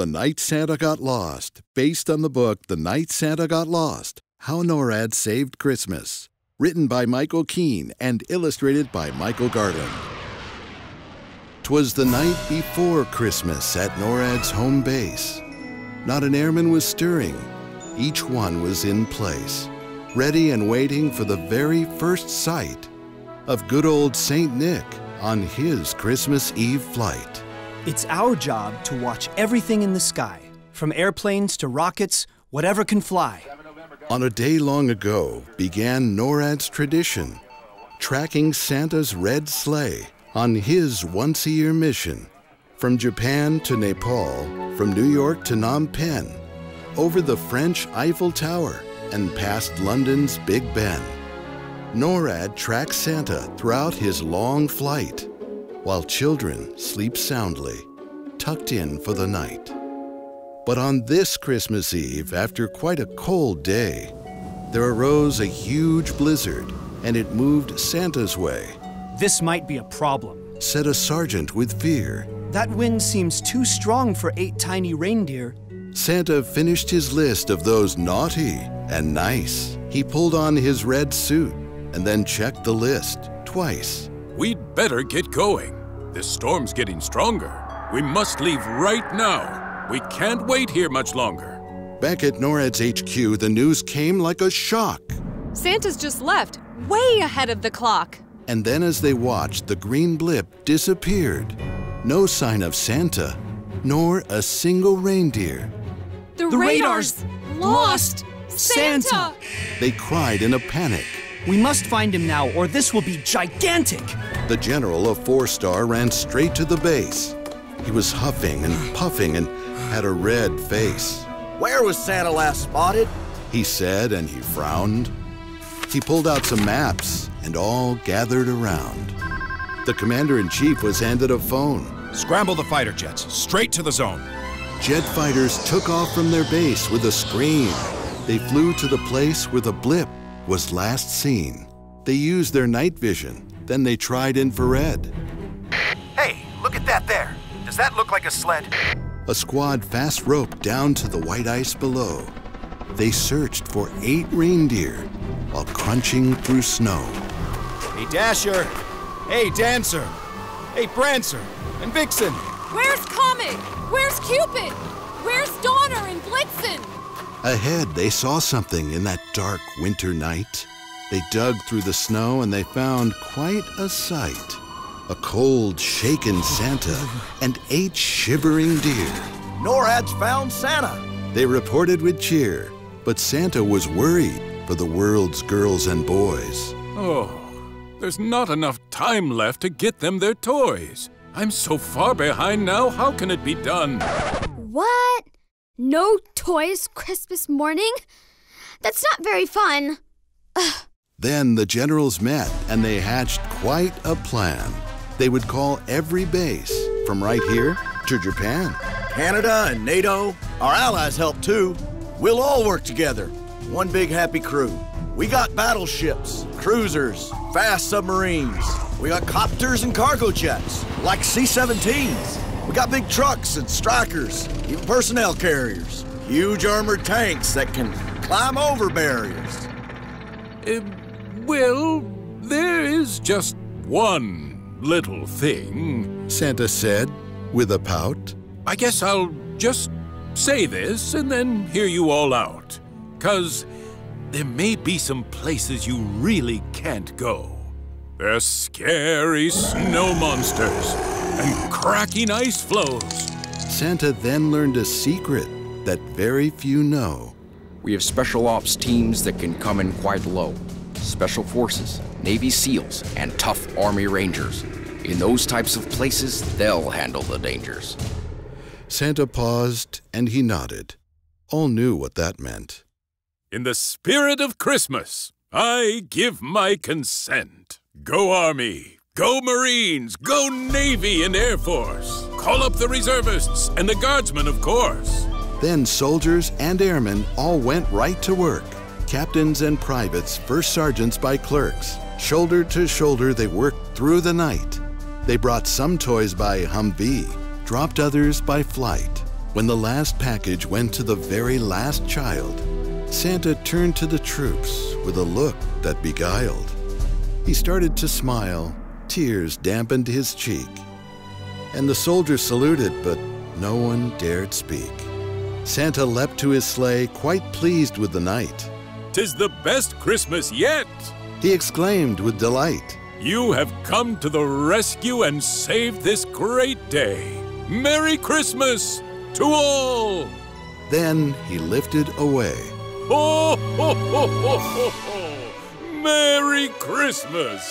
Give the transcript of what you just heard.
The Night Santa Got Lost, based on the book The Night Santa Got Lost, How NORAD Saved Christmas, written by Michael Keane and illustrated by Michael Garland. 'Twas the night before Christmas at NORAD's home base. Not an airman was stirring. Each one was in place, ready and waiting for the very first sight of good old St. Nick on his Christmas Eve flight. It's our job to watch everything in the sky, from airplanes to rockets, whatever can fly. On a day long ago began NORAD's tradition, tracking Santa's red sleigh on his once-a-year mission. From Japan to Nepal, from New York to Phnom Penh, over the French Eiffel Tower and past London's Big Ben. NORAD tracks Santa throughout his long flight, while children sleep soundly, tucked in for the night. But on this Christmas Eve, after quite a cold day, there arose a huge blizzard, and it moved Santa's way. This might be a problem, Said a sergeant with fear. That wind seems too strong for 8 tiny reindeer. Santa finished his list of those naughty and nice. He pulled on his red suit and then checked the list twice. We'd better get going. This storm's getting stronger. We must leave right now. We can't wait here much longer. Back at NORAD's HQ, the news came like a shock. Santa's just left, way ahead of the clock. And then as they watched, the green blip disappeared. No sign of Santa, nor a single reindeer. The radar's lost Santa! They cried in a panic. We must find him now, or this will be gigantic. The general of 4-star ran straight to the base. He was huffing and puffing and had a red face. Where was Santa last spotted? He said, and he frowned. He pulled out some maps, and all gathered around. The commander-in-chief was handed a phone. Scramble the fighter jets, straight to the zone. Jet fighters took off from their base with a scream. They flew to the place where the blip was last seen. They used their night vision, then they tried infrared. Hey, look at that there. Does that look like a sled? A squad fast roped down to the white ice below. They searched for 8 reindeer while crunching through snow. Hey, Dasher. Hey, Dancer. Hey, Prancer and Vixen. Where's Comet? Where's Cupid? Where's Donner and Blitzen? Ahead, they saw something in that dark winter night. They dug through the snow and they found quite a sight. A cold, shaken Santa and 8 shivering deer. NORAD's found Santa. They reported with cheer, but Santa was worried for the world's girls and boys. Oh, there's not enough time left to get them their toys. I'm so far behind now, how can it be done? What? No toys Christmas morning? That's not very fun. Ugh. Then the generals met and they hatched quite a plan. They would call every base, from right here to Japan. Canada and NATO, our allies help too. We'll all work together. One big happy crew. We got battleships, cruisers, fast submarines. We got copters and cargo jets, like C-17s. We got big trucks and strikers, even personnel carriers. Huge armored tanks that can climb over barriers. Well, there is just one little thing. Santa said, with a pout. I guess I'll just say this and then hear you all out. 'Cause there may be some places you really can't go. There are scary snow monsters and cracking ice floes. Santa then learned a secret that very few know. We have special ops teams that can come in quite low. Special forces, Navy SEALs, and tough Army Rangers. In those types of places, they'll handle the dangers. Santa paused and he nodded. All knew what that meant. In the spirit of Christmas, I give my consent. Go Army, go Marines, go Navy and Air Force. Call up the reservists and the guardsmen, of course. Then soldiers and airmen all went right to work. Captains and privates, first sergeants by clerks. Shoulder to shoulder, they worked through the night. They brought some toys by Humvee, dropped others by flight. When the last package went to the very last child, Santa turned to the troops with a look that beguiled. He started to smile, tears dampened his cheek. And the soldiers saluted, but no one dared speak. Santa leapt to his sleigh, quite pleased with the night. "'Tis the best Christmas yet!" he exclaimed with delight. "You have come to the rescue and saved this great day. Merry Christmas to all!" Then he lifted away. Ho, ho, ho, ho, ho, ho! Merry Christmas!